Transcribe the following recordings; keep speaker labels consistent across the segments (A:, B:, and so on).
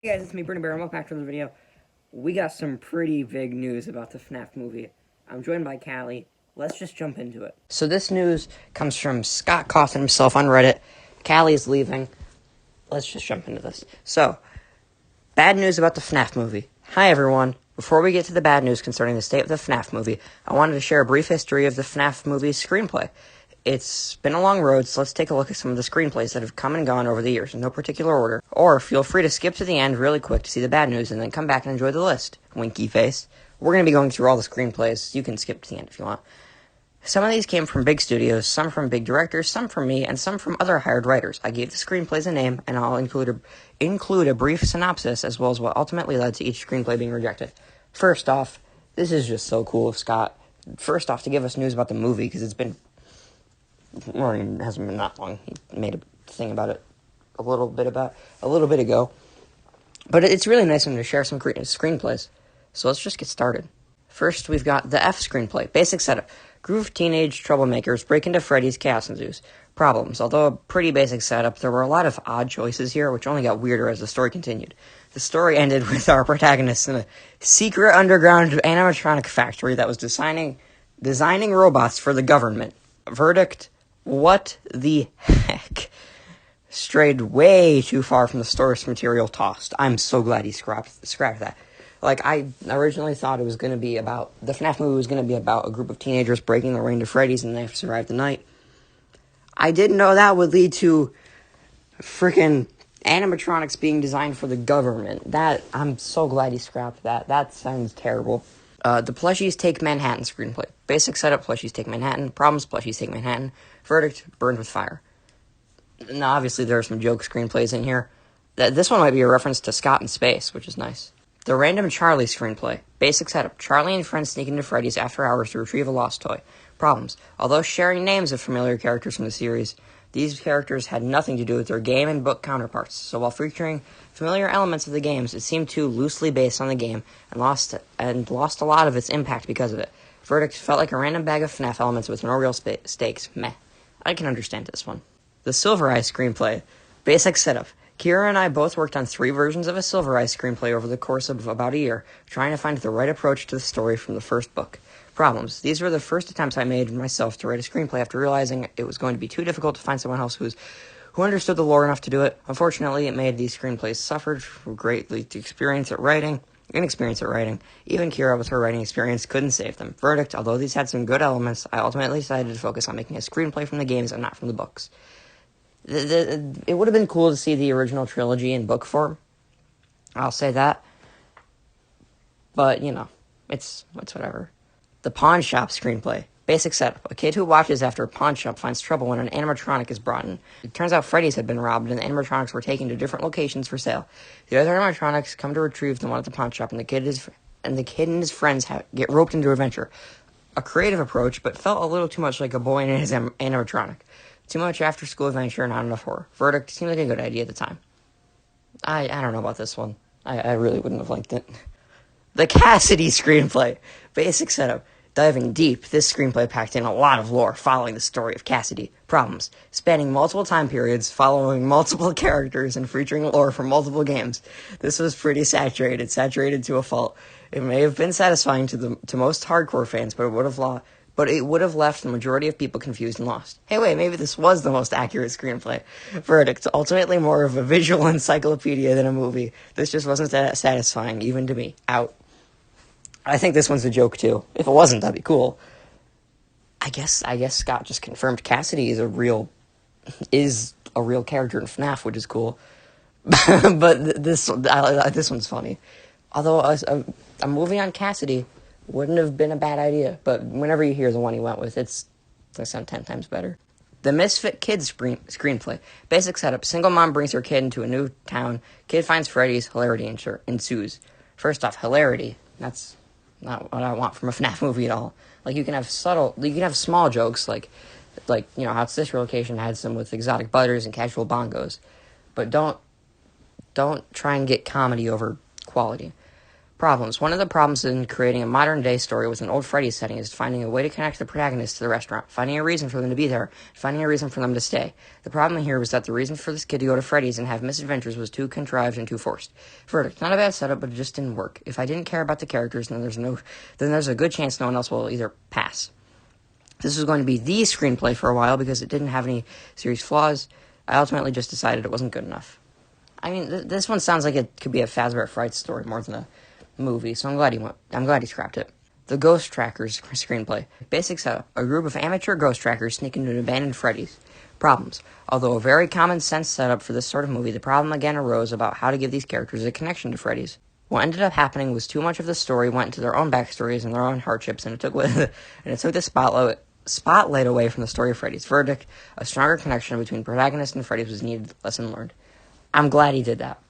A: Hey guys, it's me, Bernie Bear, and welcome back to the video. We got some pretty big news about the Fnaf movie. I'm joined by Callie. Let's just jump into it. So this news comes from Scott Cawthon himself on Reddit. Callie is leaving. Let's just jump into this. So, bad news about the Fnaf movie. Hi everyone. Before we get to the bad news concerning the state of the Fnaf movie, I wanted to share a brief history of the Fnaf movie's screenplay. It's been a long road, so let's take a look at some of the screenplays that have come and gone over the years in no particular order. Or feel free to skip to the end really quick to see the bad news and then come back and enjoy the list. Winky face. We're going to be going through all the screenplays. You can skip to the end if you want. Some of these came from big studios, some from big directors, some from me, and some from other hired writers. I gave the screenplays a name, and I'll include a brief synopsis as well as what ultimately led to each screenplay being rejected. First off, this is just so cool of Scott. First off, to give us news about the movie, because it hasn't been that long. He made a thing about it a little bit ago. But it's really nice of him to share some screenplays. So let's just get started. First, we've got the F screenplay. Basic setup. Group of teenage troublemakers break into Freddy's chaos ensues. Problems. Although a pretty basic setup, there were a lot of odd choices here, which only got weirder as the story continued. The story ended with our protagonist in a secret underground animatronic factory that was designing robots for the government. Verdict: what the heck? Strayed way too far from the source material tossed. I'm so glad he scrapped that. Like, I originally thought it was going to be about... The FNAF movie was going to be about a group of teenagers breaking their way into Freddy's and they have to survive the night. I didn't know that would lead to freaking animatronics being designed for the government. I'm so glad he scrapped that. That sounds terrible. The Plushies Take Manhattan screenplay. Basic setup, Plushies Take Manhattan. Problems, Plushies Take Manhattan. Verdict: burned with fire. Now, obviously, there are some joke screenplays in here. This one might be a reference to Scott in Space, which is nice. The Random Charlie screenplay. Basic setup. Charlie and friends sneak into Freddy's after hours to retrieve a lost toy. Problems. Although sharing names of familiar characters from the series, these characters had nothing to do with their game and book counterparts, so while featuring familiar elements of the games, it seemed too loosely based on the game and lost a lot of its impact because of it. Verdict: felt like a random bag of FNAF elements with no real stakes. Meh. I can understand this one. The Silver Eye screenplay. Basic setup. Kira and I both worked on 3 versions of a Silver Eye screenplay over the course of about a year, trying to find the right approach to the story from the first book. Problems. These were the first attempts I made myself to write a screenplay after realizing it was going to be too difficult to find someone else who understood the lore enough to do it. Unfortunately, it made these screenplays suffered greatly to inexperience at writing. Even Kira, with her writing experience, couldn't save them. Verdict: although these had some good elements, I ultimately decided to focus on making a screenplay from the games and not from the books. It would have been cool to see the original trilogy in book form. I'll say that. But, it's whatever. The Pawn Shop screenplay. Basic setup. A kid who watches after a pawn shop finds trouble when an animatronic is brought in. It turns out Freddy's had been robbed and the animatronics were taken to different locations for sale. The other animatronics come to retrieve them at the pawn shop, and the kid and his friends get roped into adventure. A creative approach, but felt a little too much like a boy and his animatronic. Too much after-school adventure, not enough horror. Verdict: seemed like a good idea at the time. I don't know about this one. I really wouldn't have liked it. The Cassidy screenplay. Basic setup. Diving deep, this screenplay packed in a lot of lore following the story of Cassidy. Problems. Spanning multiple time periods, following multiple characters, and featuring lore from multiple games. This was pretty saturated to a fault. It may have been satisfying to most hardcore fans, but it would have left the majority of people confused and lost. Hey, wait, maybe this was the most accurate screenplay. Verdict: ultimately more of a visual encyclopedia than a movie. This just wasn't that satisfying, even to me. Out. I think this one's a joke, too. If it wasn't, that'd be cool. I guess Scott just confirmed Cassidy is a real character in FNAF, which is cool. But this one's funny. Although a movie on Cassidy wouldn't have been a bad idea, but whenever you hear the one he went with, it's going to sound 10 times better. The Misfits Kids screenplay. Basic setup. Single mom brings her kid into a new town. Kid finds Freddy's. Hilarity ensues. First off, hilarity. That's not what I want from a FNAF movie at all. Like, you can have small jokes, like how this location had some with exotic butters and casual bongos. But don't try and get comedy over quality. Problems. One of the problems in creating a modern-day story with an old Freddy's setting is finding a way to connect the protagonists to the restaurant, finding a reason for them to be there, finding a reason for them to stay. The problem here was that the reason for this kid to go to Freddy's and have misadventures was too contrived and too forced. Verdict. Not a bad setup, but it just didn't work. If I didn't care about the characters, then there's a good chance no one else will either pass. This was going to be the screenplay for a while because it didn't have any serious flaws. I ultimately just decided it wasn't good enough. I mean, this one sounds like it could be a Fazbear Fright story more than a movie, so I'm glad he scrapped it. The Ghost Trackers screenplay. Basic setup. A group of amateur ghost trackers sneak into an abandoned Freddy's. Problems. Although a very common sense setup for this sort of movie, the problem again arose about how to give these characters a connection to Freddy's. What ended up happening was too much of the story went into their own backstories and their own hardships, and it took the spotlight away from the story of Freddy's. Verdict. A stronger connection between protagonist and Freddy's was needed. Lesson learned. I'm glad he did that.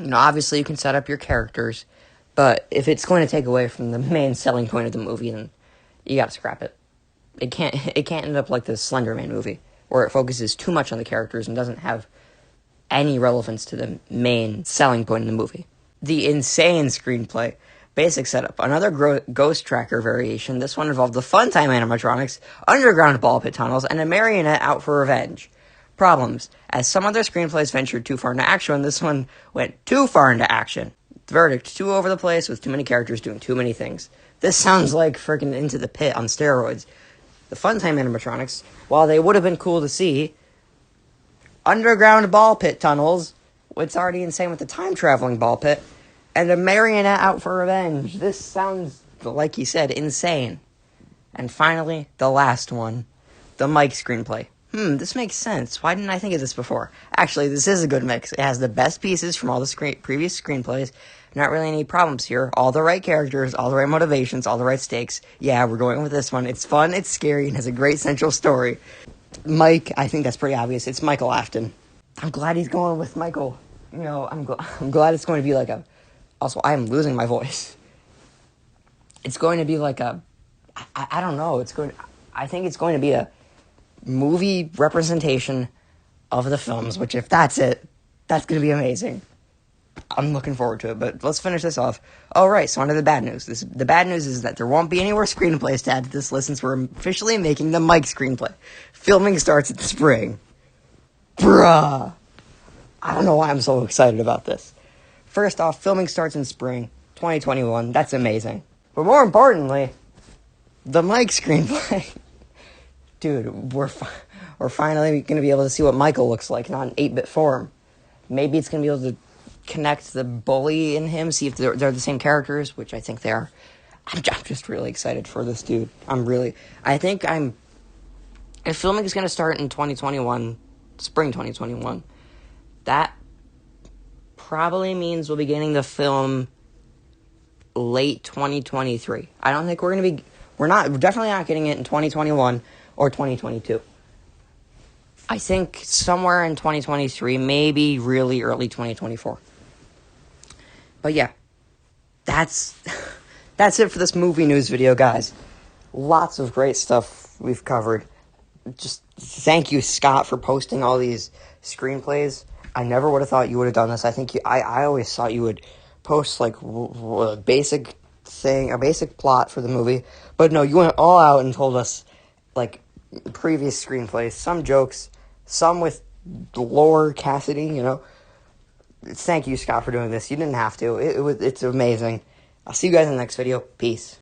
A: You know, obviously you can set up your characters, but if it's going to take away from the main selling point of the movie, then you gotta scrap it. It can't end up like the Slender Man movie, where it focuses too much on the characters and doesn't have any relevance to the main selling point in the movie. The Insane Screenplay. Basic setup. Another ghost tracker variation. This one involved the Funtime animatronics, underground ball pit tunnels, and a marionette out for revenge. Problems. As some other screenplays ventured too far into action, this one went too far into action. Verdict. Too over the place with too many characters doing too many things. This sounds like freaking Into the Pit on steroids. The Funtime animatronics, while they would have been cool to see, underground ball pit tunnels, it's already insane with the time-traveling ball pit, and a marionette out for revenge. This sounds, like he said, insane. And finally, the last one. The Mic Screenplay. This makes sense. Why didn't I think of this before? Actually, this is a good mix. It has the best pieces from all the previous screenplays. Not really any problems here. All the right characters, all the right motivations, all the right stakes. Yeah, we're going with this one. It's fun, it's scary, and has a great central story. Mike, I think that's pretty obvious. It's Michael Afton. I'm glad he's going with Michael. You know, I'm glad it's going to be like a... Also, I am losing my voice. It's going to be like a... I don't know. I think it's going to be a movie representation of the films, which if that's it, that's going to be amazing. I'm looking forward to it, but let's finish this off. Alright, so on to the bad news. The bad news is that there won't be any more screenplays to add to this list since we're officially making the Mic Screenplay. Filming starts in spring. Bruh! I don't know why I'm so excited about this. First off, filming starts in spring 2021. That's amazing. But more importantly, the Mic Screenplay. Dude, we're finally going to be able to see what Michael looks like, not in 8-bit form. Think it's going to be able to connect the bully in him, see if they're the same characters, which I think they are. I'm just really excited for this dude. If filming is going to start in 2021, spring 2021, that probably means we'll be getting the film late 2023. I don't think we're definitely not getting it in 2021 or 2022. I think somewhere in 2023, maybe really early 2024. But yeah, that's it for this movie news video, guys. Lots of great stuff we've covered. Just thank you, Scott, for posting all these screenplays. I never would have thought you would have done this. I always thought you would post like a basic plot for the movie, but no, you went all out and told us like previous screenplays, some jokes, some with lore, Cassidy, you know. Thank you, Scott, for doing this. You didn't have to. It's amazing. I'll see you guys in the next video. Peace.